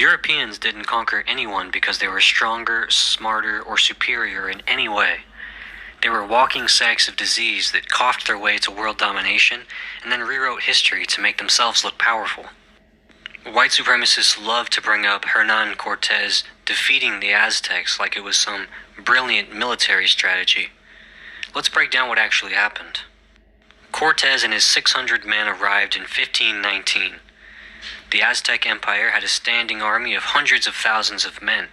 Europeans didn't conquer anyone because they were stronger, smarter, or superior in any way. They were walking sacks of disease that coughed their way to world domination and then rewrote history to make themselves look powerful. White supremacists love to bring up Hernan Cortés defeating the Aztecs like it was some brilliant military strategy. Let's break down what actually happened. Cortés and his 600 men arrived in 1519. The Aztec Empire had a standing army of hundreds of thousands of men.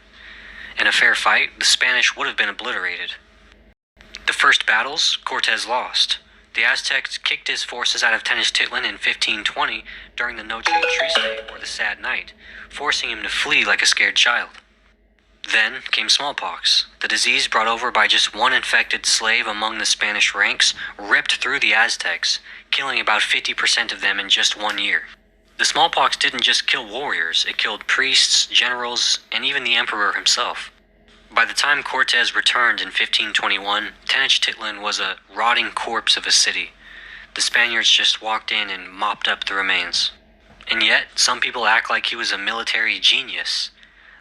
In a fair fight, the Spanish would have been obliterated. The first battles, Cortés lost. The Aztecs kicked his forces out of Tenochtitlan in 1520 during the Noche Triste, or the Sad Night, forcing him to flee like a scared child. Then came smallpox. The disease brought over by just one infected slave among the Spanish ranks ripped through the Aztecs, killing about 50% of them in just 1 year. The smallpox didn't just kill warriors, it killed priests, generals, and even the emperor himself. By the time Cortés returned in 1521, Tenochtitlan was a rotting corpse of a city. The Spaniards just walked in and mopped up the remains. And yet, some people act like he was a military genius.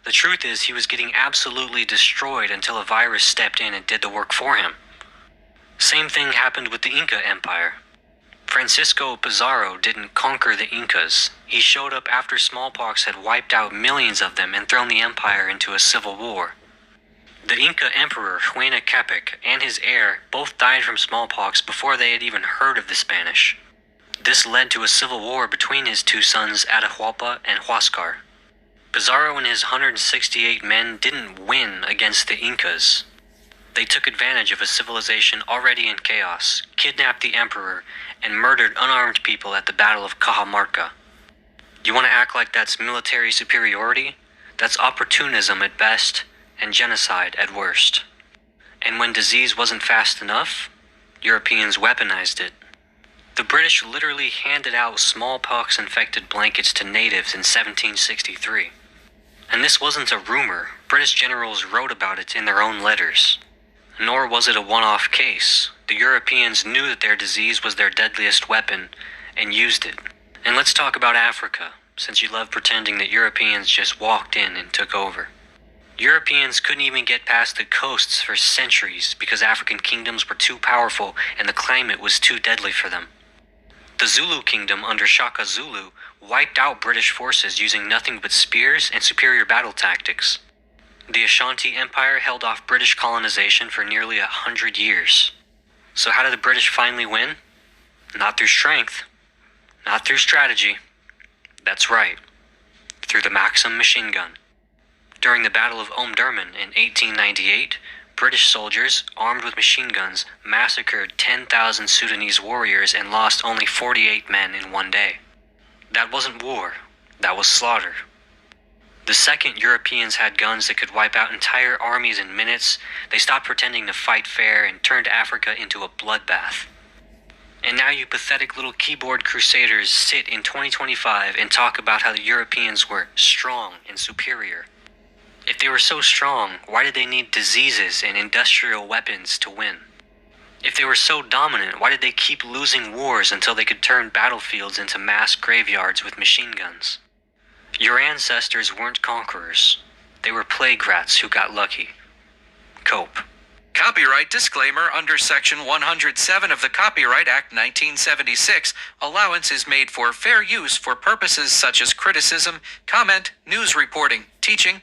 The truth is, he was getting absolutely destroyed until a virus stepped in and did the work for him. Same thing happened with the Inca Empire. Francisco Pizarro didn't conquer the Incas. He showed up after smallpox had wiped out millions of them and thrown the empire into a civil war. The Inca Emperor Huayna Capac and his heir both died from smallpox before they had even heard of the Spanish. This led to a civil war between his two sons Atahualpa and Huáscar. Pizarro and his 168 men didn't win against the Incas. They took advantage of a civilization already in chaos, kidnapped the emperor, and murdered unarmed people at the Battle of Cajamarca. You want to act like that's military superiority? That's opportunism at best, and genocide at worst. And when disease wasn't fast enough, Europeans weaponized it. The British literally handed out smallpox-infected blankets to natives in 1763. And this wasn't a rumor. British generals wrote about it in their own letters. Nor was it a one-off case. The Europeans knew that their disease was their deadliest weapon, and used it. And let's talk about Africa, since you love pretending that Europeans just walked in and took over. Europeans couldn't even get past the coasts for centuries because African kingdoms were too powerful and the climate was too deadly for them. The Zulu kingdom under Shaka Zulu wiped out British forces using nothing but spears and superior battle tactics. The Ashanti Empire held off British colonization for nearly 100 years. So how did the British finally win? Not through strength. Not through strategy. That's right. Through the Maxim machine gun. During the Battle of Omdurman in 1898, British soldiers, armed with machine guns, massacred 10,000 Sudanese warriors and lost only 48 men in 1 day. That wasn't war. That was slaughter. The second Europeans had guns that could wipe out entire armies in minutes, they stopped pretending to fight fair and turned Africa into a bloodbath. And now you pathetic little keyboard crusaders sit in 2025 and talk about how the Europeans were strong and superior. If they were so strong, why did they need diseases and industrial weapons to win? If they were so dominant, why did they keep losing wars until they could turn battlefields into mass graveyards with machine guns? Your ancestors weren't conquerors. They were plague rats who got lucky. Cope. Copyright disclaimer under Section 107 of the Copyright Act 1976. Allowance is made for fair use for purposes such as criticism, comment, news reporting, teaching,